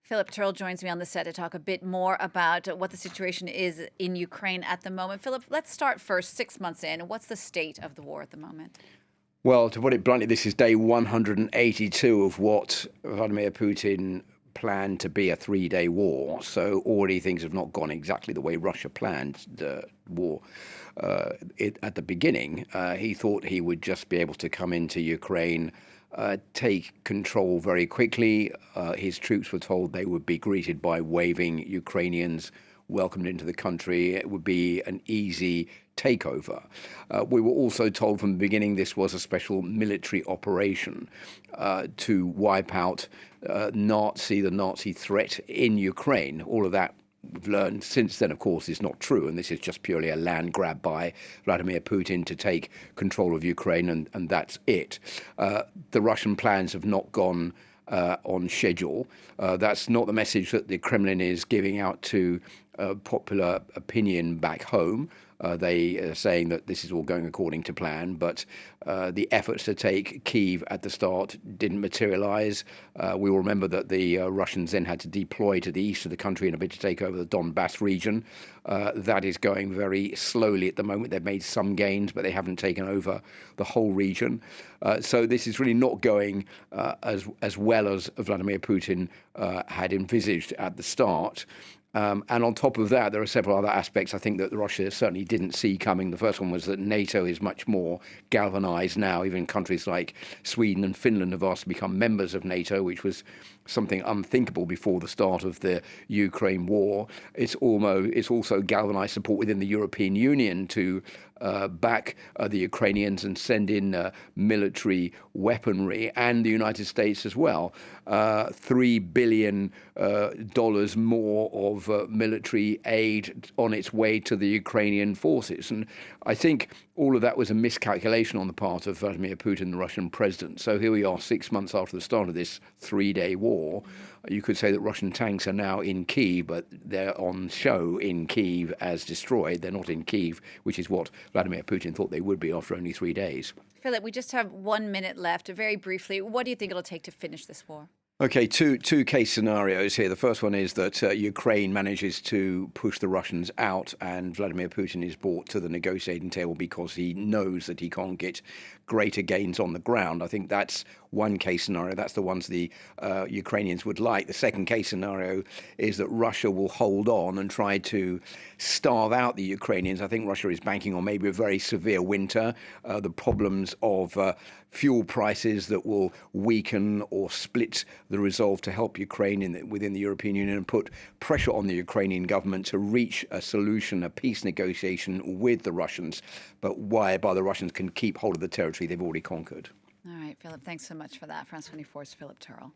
Philip Turle joins me on the set to talk a bit more about what the situation is in Ukraine at the moment. Philip, let's start first, 6 months in. What's the state of the war at the moment? Well, to put it bluntly, this is day 182 of what Vladimir Putin planned to be a three-day war. So already things have not gone exactly the way Russia planned the war. At the beginning, he thought he would just be able to come into Ukraine, take control very quickly. His troops were told they would be greeted by waving Ukrainians, welcomed into the country. It would be an easy takeover. We were also told from the beginning this was a special military operation to wipe out the Nazi threat in Ukraine. All of that we've learned since then, of course, is not true, and this is just purely a land grab by Vladimir Putin to take control of Ukraine, and that's it. The Russian plans have not gone on schedule. That's not the message that the Kremlin is giving out to popular opinion back home. They are saying that this is all going according to plan, but the efforts to take Kyiv at the start didn't materialize. We will remember that the Russians then had to deploy to the east of the country in a bid to take over the Donbass region. That is going very slowly at the moment. They've made some gains, but they haven't taken over the whole region. So this is really not going as well as Vladimir Putin had envisaged at the start. And on top of that, there are several other aspects I think that Russia certainly didn't see coming. The first one was that NATO is much more galvanized now. Even countries like Sweden and Finland have asked to become members of NATO, which was something unthinkable before the start of the Ukraine war. It's also galvanized support within the European Union to back the Ukrainians and send in military weaponry, and the United States as well. $3 billion more of military aid on its way to the Ukrainian forces. And I think all of that was a miscalculation on the part of Vladimir Putin, the Russian president. So here we are 6 months after the start of this three-day war. You could say that Russian tanks are now in Kyiv, but they're on show in Kyiv as destroyed. They're not in Kyiv, which is what Vladimir Putin thought they would be after only 3 days. Philip, we just have 1 minute left. Very briefly, what do you think it'll take to finish this war? Okay, two case scenarios here. The first one is that Ukraine manages to push the Russians out and Vladimir Putin is brought to the negotiating table because he knows that he can't get greater gains on the ground. I think that's one case scenario. That's the ones the Ukrainians would like. The second case scenario is that Russia will hold on and try to starve out the Ukrainians. I think Russia is banking on maybe a very severe winter, the problems of fuel prices that will weaken or split the resolve to help Ukraine within the European Union and put pressure on the Ukrainian government to reach a solution, a peace negotiation with the Russians, but whereby the Russians can keep hold of the territory they've already conquered. All right, Philip, thanks so much for that. France 24's Philip Turle.